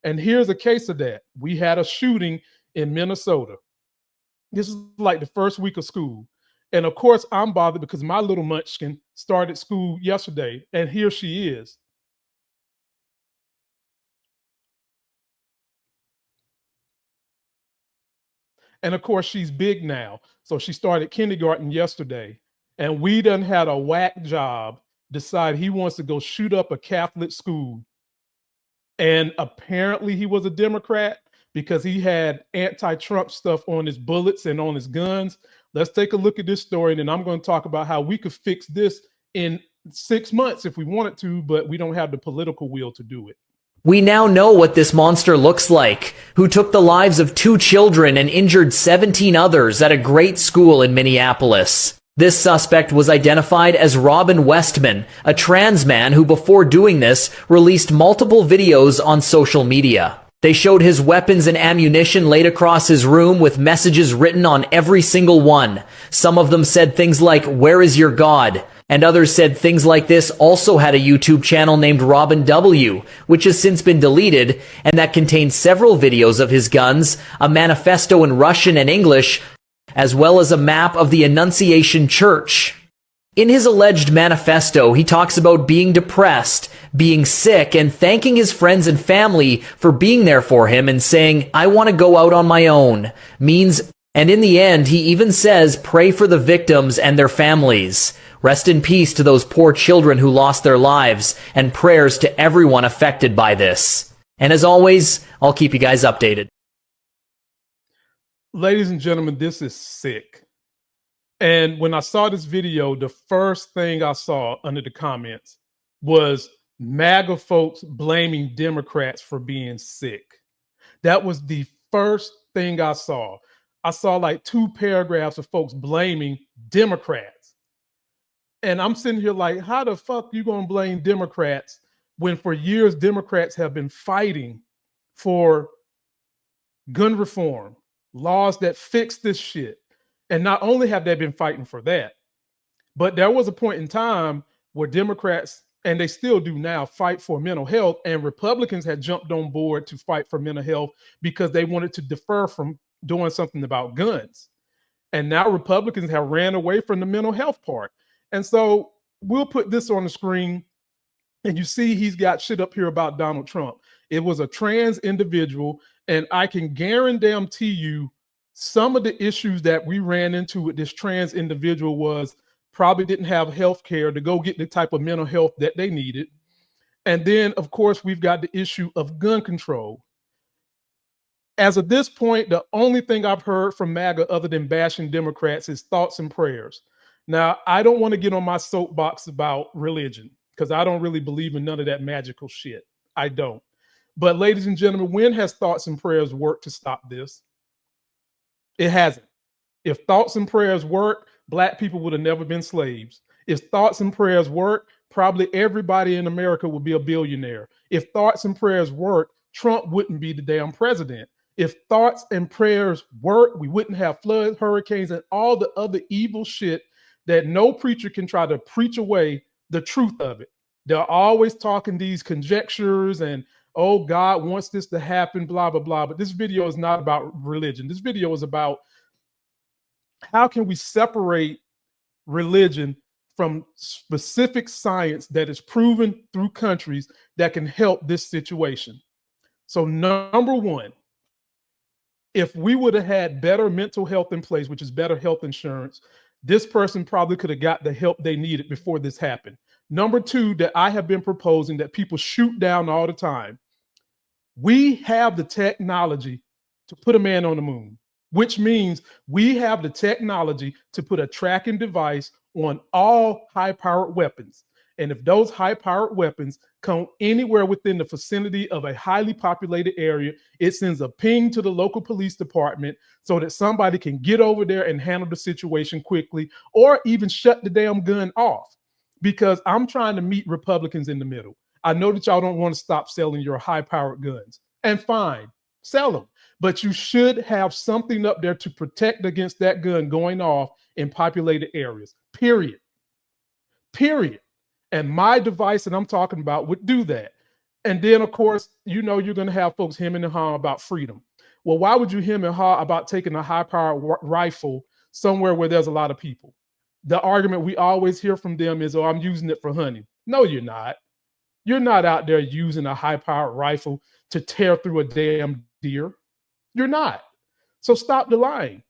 And here's a case of that. We had a shooting in Minnesota. This is like the first week of school. And of course, I'm bothered because my little munchkin started school yesterday, and here she is. And of course, she's big now. So she started kindergarten yesterday. And we done had a whack job decide he wants to go shoot up a Catholic school. And apparently he was a Democrat because he had anti-Trump stuff on his bullets and on his guns. Let's take a look at this story, and then I'm going to talk about how we could fix this in 6 months if we wanted to, but we don't have the political will to do it. We now know what this monster looks like, who took the lives of 2 children and injured 17 others at a great school in Minneapolis. This suspect was identified as Robin Westman, a trans man who before doing this released multiple videos on social media. They showed his weapons and ammunition laid across his room with messages written on every single one. Some of them said things like, "Where is your God?" And others said things like this. Also had a YouTube channel named Robin W., which has since been deleted, and that contained several videos of his guns, a manifesto in Russian and English, as well as a map of the Annunciation Church. In his alleged manifesto, he talks about being depressed, being sick, and thanking his friends and family for being there for him and saying, "I want to go out on my own," means, and in the end, he even says, "Pray for the victims and their families. Rest in peace to those poor children who lost their lives, and prayers to everyone affected by this." And as always, I'll keep you guys updated. Ladies and gentlemen, this is sick. And when I saw this video, the first thing I saw under the comments was MAGA folks blaming Democrats for being sick. That was the first thing I saw. I saw like 2 paragraphs of folks blaming Democrats. And I'm sitting here like, how the fuck you gonna blame Democrats when for years Democrats have been fighting for gun reform, laws that fix this shit. And not only have they been fighting for that, but there was a point in time where Democrats, and they still do now, fight for mental health, and Republicans had jumped on board to fight for mental health because they wanted to defer from doing something about guns. And now Republicans have ran away from the mental health part. And so we'll put this on the screen, and you see he's got shit up here about Donald Trump. It was a trans individual, and I can guarantee you some of the issues that we ran into with this trans individual was probably didn't have health care to go get the type of mental health that they needed. And then, of course, we've got the issue of gun control. As of this point, the only thing I've heard from MAGA other than bashing Democrats is thoughts and prayers. Now, I don't want to get on my soapbox about religion because I don't really believe in none of that magical shit. I don't. But ladies and gentlemen, when has thoughts and prayers worked to stop this? It hasn't. If thoughts and prayers work, Black people would have never been slaves. If thoughts and prayers work, probably everybody in America would be a billionaire. If thoughts and prayers work, Trump wouldn't be the damn president. If thoughts and prayers work, we wouldn't have floods, hurricanes, and all the other evil shit that no preacher can try to preach away the truth of it. They're always talking these conjectures and, oh, God wants this to happen, blah, blah, blah. But this video is not about religion. This video is about how can we separate religion from specific science that is proven through countries that can help this situation. So number one, if we would have had better mental health in place, which is better health insurance, this person probably could have got the help they needed before this happened. Number two, that I have been proposing that people shoot down all the time. We have the technology to put a man on the moon, which means we have the technology to put a tracking device on all high-powered weapons. And if those high-powered weapons come anywhere within the vicinity of a highly populated area, it sends a ping to the local police department so that somebody can get over there and handle the situation quickly, or even shut the damn gun off. Because I'm trying to meet Republicans in the middle. I know that y'all don't want to stop selling your high-powered guns. And fine, sell them. But you should have something up there to protect against that gun going off in populated areas, period. Period. And my device that I'm talking about would do that. And then, of course, you know you're going to have folks hemming and hawing about freedom. Well, why would you hem and haw about taking a high-powered rifle somewhere where there's a lot of people? The argument we always hear from them is, oh, I'm using it for hunting. No, you're not. You're not out there using a high-powered rifle to tear through a damn deer. You're not. So stop the lying.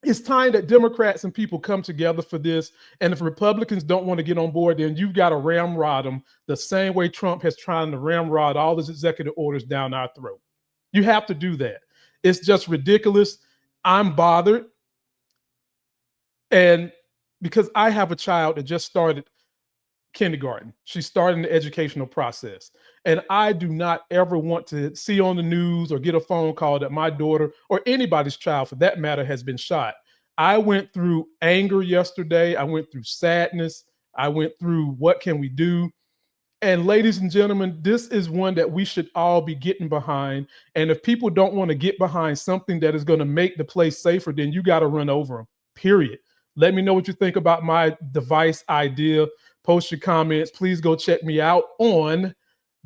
It's time that Democrats and people come together for this. And if Republicans don't want to get on board, then you've got to ramrod them the same way Trump has tried to ramrod all his executive orders down our throat. You have to do that. It's just ridiculous. I'm bothered. And because I have a child that just started kindergarten, she's starting the educational process. And I do not ever want to see on the news or get a phone call that my daughter or anybody's child for that matter has been shot. I went through anger yesterday. I went through sadness. I went through what can we do? And ladies and gentlemen, this is one that we should all be getting behind. And if people don't want to get behind something that is going to make the place safer, then you got to run over them, period. Let me know what you think about my device idea. Post your comments. Please go check me out on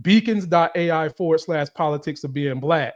beacons.ai/politics of being black.